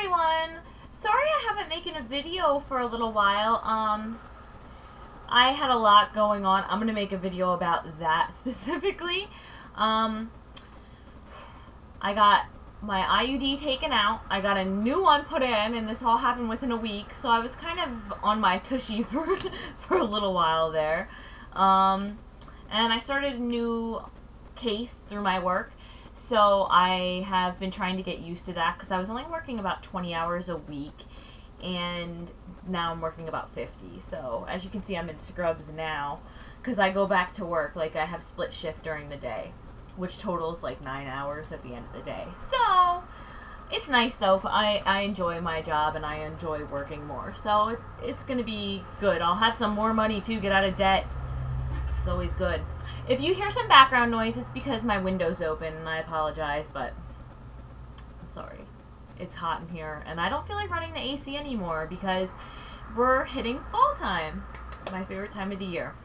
everyone! Sorry I haven't making a video for a little while. I had a lot going on. I'm gonna make a video about that specifically. I got my IUD taken out. I got a new one put in, and this all happened within a week. So I was kind of on my tushy for a little while there. And I started a new case through my work. So I have been trying to get used to that because I was only working about 20 hours a week, and now I'm working about 50. So as you can see, I'm in scrubs now because I go back to work. Like, I have split shift during the day, which totals like 9 hours at the end of the day. So it's nice though. I enjoy my job and I enjoy working more. So it's going to be good. I'll have some more money too, get out of debt. It's always good. If you hear some background noise, it's because my window's open, and I apologize, but I'm sorry. It's hot in here, and I don't feel like running the AC anymore because we're hitting fall time, my favorite time of the year.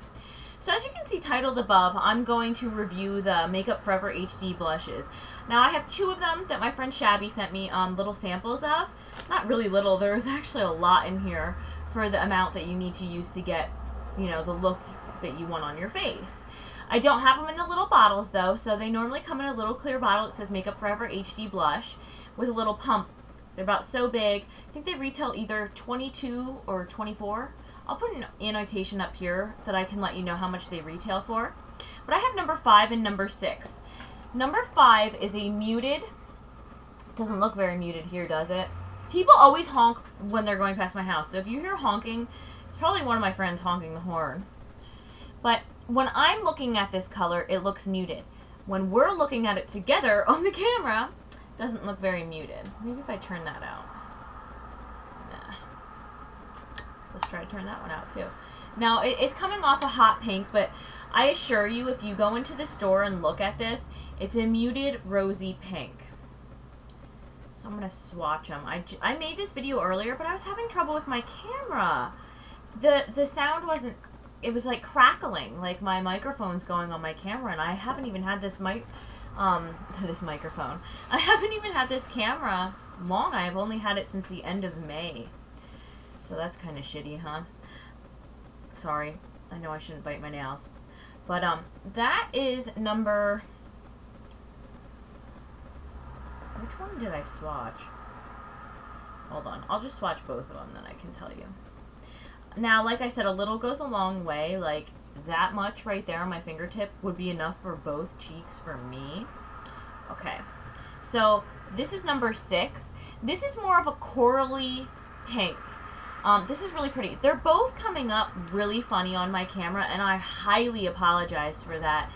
So as you can see titled above, I'm going to review the Makeup Forever HD blushes. Now I have 2 of them that my friend Shabby sent me little samples of. Not really little, there's actually a lot in here for the amount that you need to use to get, you know, the look that you want on your face. I don't have them in the little bottles though, so they normally come in a little clear bottle that says Makeup Forever HD blush with a little pump. They're about so big. I think they retail either 22 or 24. I'll put an annotation up here that I can let you know how much they retail for. But I have number 5 and number 6. Number 5 is a muted. Doesn't look very muted here, does it? People always honk when they're going past my house. So if you hear honking, it's probably one of my friends honking the horn. But when I'm looking at this color, it looks muted. When we're looking at it together on the camera, it doesn't look very muted. Maybe if I turn that out. Nah. Let's try to turn that one out too. Now, it's coming off a hot pink, but I assure you, if you go into the store and look at this, it's a muted rosy pink. So I'm going to swatch them. I made this video earlier, but I was having trouble with my camera. The sound wasn't... It was like crackling, like my microphone's going on my camera, and I haven't even had this microphone. I haven't even had this camera long. I've only had it since the end of May. So that's kind of shitty, huh? Sorry. I know I shouldn't bite my nails. But that is number... Which one did I swatch? Hold on. I'll just swatch both of them, then I can tell you. Now, like I said, a little goes a long way. Like, that much right there on my fingertip would be enough for both cheeks for me. Okay. So, this is number 6. This is more of a corally pink. This is really pretty. They're both coming up really funny on my camera, and I highly apologize for that.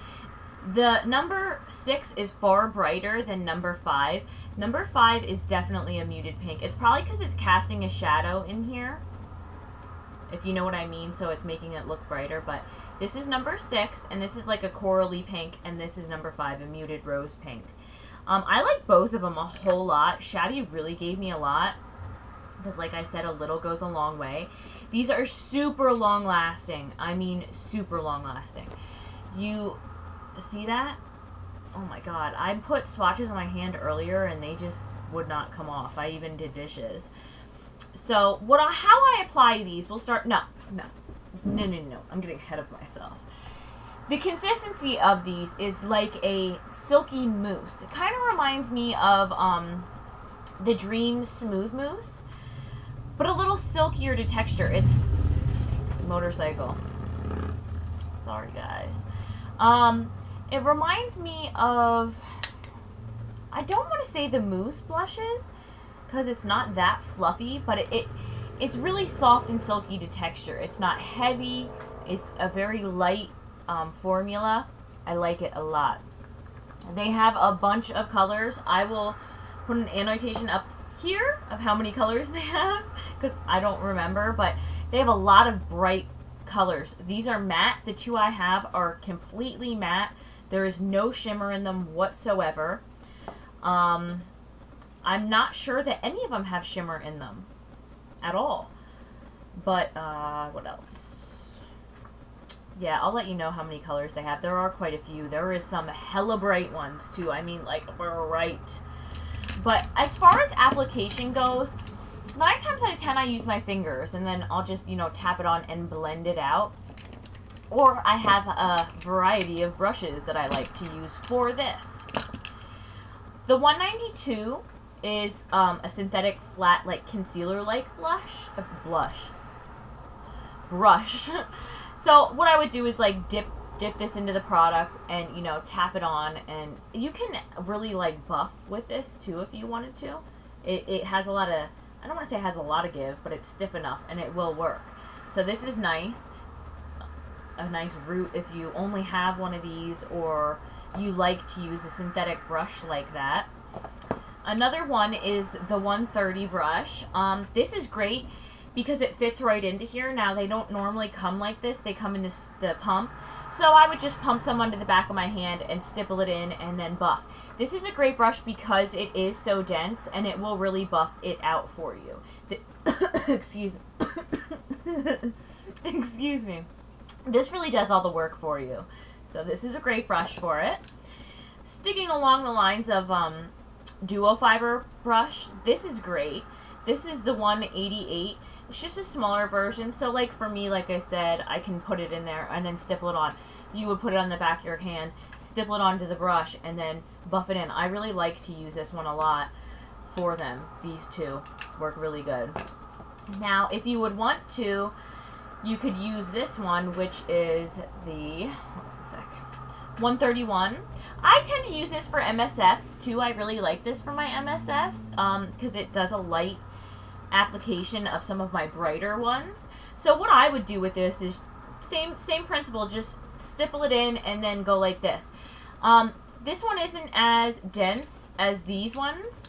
The number 6 is far brighter than number 5. Number 5 is definitely a muted pink. It's probably because it's casting a shadow in here, if you know what I mean, so it's making it look brighter. But this is number 6, and this is like a corally pink, and this is number 5, a muted rose pink. I like both of them a whole lot. Shabby really gave me a lot, because like I said, a little goes a long way. These are super long lasting. I mean, super long lasting. You see that? Oh my god. I put swatches on my hand earlier, and they just would not come off. I even did dishes. So, how I apply these, we'll start... No. I'm getting ahead of myself. The consistency of these is like a silky mousse. It kind of reminds me of the Dream Smooth Mousse, but a little silkier to texture. It's... Motorcycle. Sorry, guys. It reminds me of... I don't want to say the mousse blushes, because it's not that fluffy, but it's really soft and silky to texture. It's not heavy. It's a very light formula. I like it a lot. They have a bunch of colors. I will put an annotation up here of how many colors they have, because I don't remember, but they have a lot of bright colors. These are matte. The 2 I have are completely matte. There is no shimmer in them whatsoever. I'm not sure that any of them have shimmer in them at all. But, what else? Yeah, I'll let you know how many colors they have. There are quite a few. There is some hella bright ones, too. I mean, like, bright. But as far as application goes, 9 times out of 10 I use my fingers, and then I'll just, you know, tap it on and blend it out. Or I have a variety of brushes that I like to use for this. The 192 is a synthetic flat, like concealer-like brush. So what I would do is like dip this into the product and, you know, tap it on, and you can really like buff with this too if you wanted to. It has a lot of, I don't want to say it has a lot of give, but it's stiff enough and it will work. So this is nice. A nice root if you only have one of these or you like to use a synthetic brush like that. Another one is the 130 brush. This is great because it fits right into here. Now, they don't normally come like this. They come in the pump. So I would just pump some onto the back of my hand and stipple it in and then buff. This is a great brush because it is so dense and it will really buff it out for you. Excuse me. Excuse me. This really does all the work for you. So this is a great brush for it. Sticking along the lines of duo fiber brush, this is great. This is the 188. It's just a smaller version. So like for me, like I said, I can put it in there and then stipple it on. You would put it on the back of your hand, stipple it onto the brush, and then buff it in. I really like to use this one a lot for them. These two work really good. Now, if you would want to, you could use this one, which is the 131. I tend to use this for MSFs too. I really like this for my MSFs because it does a light application of some of my brighter ones. So what I would do with this is same principle, just stipple it in and then go like this. This one isn't as dense as these ones,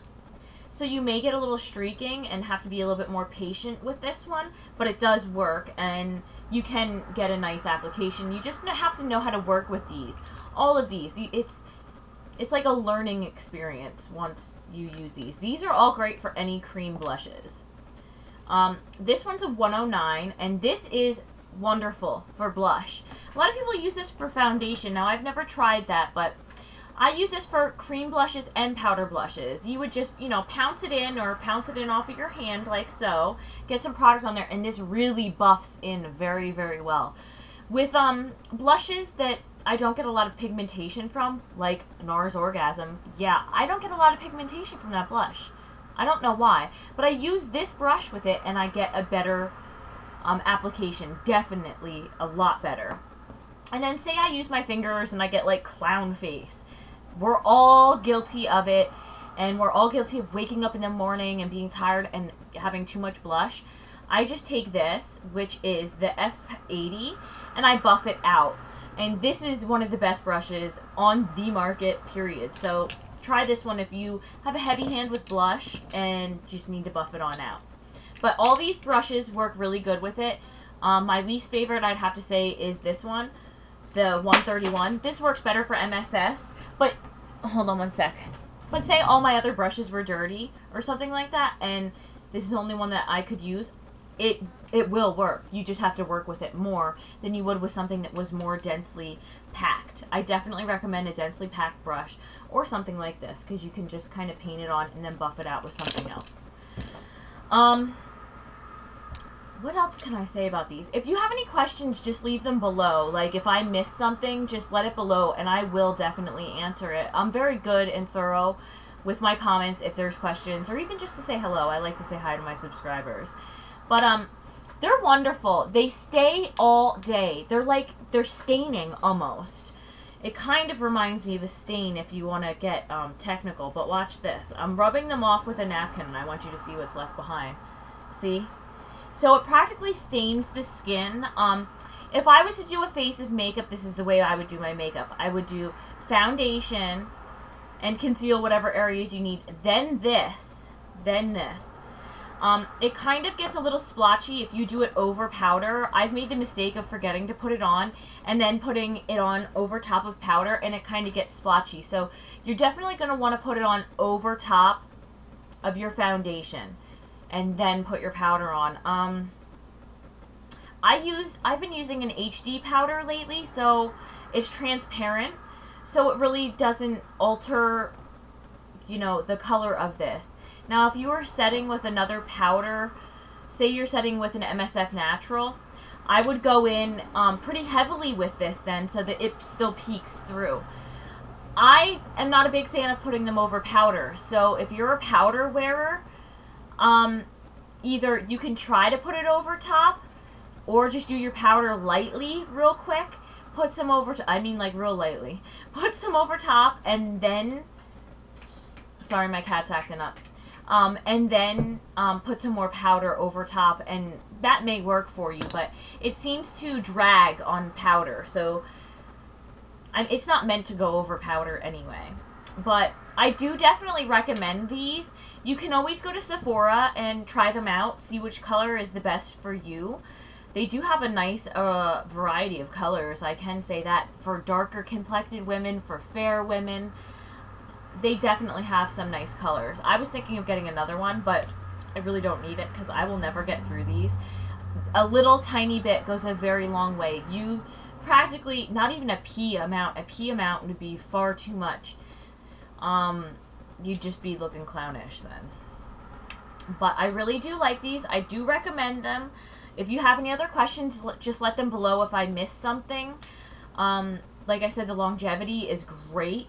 so you may get a little streaking and have to be a little bit more patient with this one, but it does work and you can get a nice application. You just have to know how to work with these. All of these, it's like a learning experience once you use these. These are all great for any cream blushes. This one's a 109, and this is wonderful for blush. A lot of people use this for foundation. Now, I've never tried that, but I use this for cream blushes and powder blushes. You would just, you know, pounce it in or pounce it in off of your hand like so. Get some product on there, and this really buffs in very, very well. With blushes that I don't get a lot of pigmentation from, like NARS Orgasm, yeah, I don't get a lot of pigmentation from that blush. I don't know why, but I use this brush with it and I get a better application, definitely a lot better. And then say I use my fingers and I get like clown face. We're all guilty of it, and we're all guilty of waking up in the morning and being tired and having too much blush. I just take this, which is the F80, and I buff it out. And this is one of the best brushes on the market, period. So try this one if you have a heavy hand with blush and just need to buff it on out. But all these brushes work really good with it. My least favorite, I'd have to say, is this one, the 131. This works better for MSFs, but hold on one sec. But say all my other brushes were dirty or something like that, and this is the only one that I could use, it will work. You just have to work with it more than you would with something that was more densely packed. I definitely recommend a densely packed brush or something like this because you can just kind of paint it on and then buff it out with something else. What else can I say about these? If you have any questions, just leave them below. Like, if I miss something, just let it below, and I will definitely answer it. I'm very good and thorough with my comments if there's questions, or even just to say hello. I like to say hi to my subscribers. But, they're wonderful. They stay all day. They're staining almost. It kind of reminds me of a stain if you want to get technical, but watch this. I'm rubbing them off with a napkin, and I want you to see what's left behind. See? So it practically stains the skin. If I was to do a face of makeup, this is the way I would do my makeup. I would do foundation and conceal whatever areas you need. Then this. It kind of gets a little splotchy if you do it over powder. I've made the mistake of forgetting to put it on and then putting it on over top of powder, and it kind of gets splotchy. So you're definitely going to want to put it on over top of your foundation and then put your powder on. I've been using an HD powder lately, so it's transparent, so it really doesn't alter, you know, the color of this. Now, if you are setting with another powder, say you're setting with an MSF Natural, I would go in pretty heavily with this then so that it still peeks through. I am not a big fan of putting them over powder, so if you're a powder wearer, either you can try to put it over top, or just do your powder lightly real quick, put some over, I mean like real lightly, put some over top, and then, sorry my cat's acting up, and then put some more powder over top, and that may work for you, but it seems to drag on powder, so it's not meant to go over powder anyway. But I do definitely recommend these. You can always go to Sephora and try them out, see which color is the best for you. They do have a nice variety of colors, I can say that, for darker complected women, for fair women. They definitely have some nice colors. I was thinking of getting another one, but I really don't need it because I will never get through these. A little tiny bit goes a very long way. You practically, not even a pea amount would be far too much. You'd just be looking clownish then. But I really do like these. I do recommend them. If you have any other questions, just let them below if I missed something. Like I said, the longevity is great.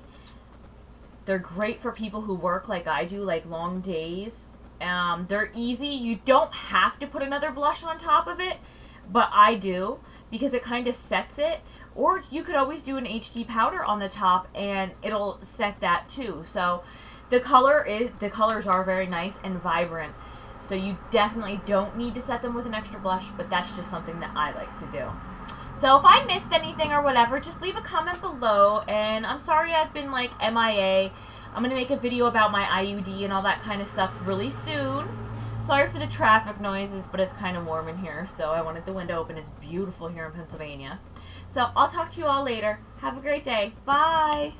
They're great for people who work like I do, like long days. They're easy. You don't have to put another blush on top of it, but I do because it kind of sets it. Or you could always do an HD powder on the top and it'll set that too. So the colors are very nice and vibrant. So you definitely don't need to set them with an extra blush, but that's just something that I like to do. So if I missed anything or whatever, just leave a comment below. And I'm sorry I've been like MIA. I'm going to make a video about my IUD and all that kind of stuff really soon. Sorry for the traffic noises, but it's kind of warm in here, so I wanted the window open. It's beautiful here in Pennsylvania. So I'll talk to you all later. Have a great day. Bye!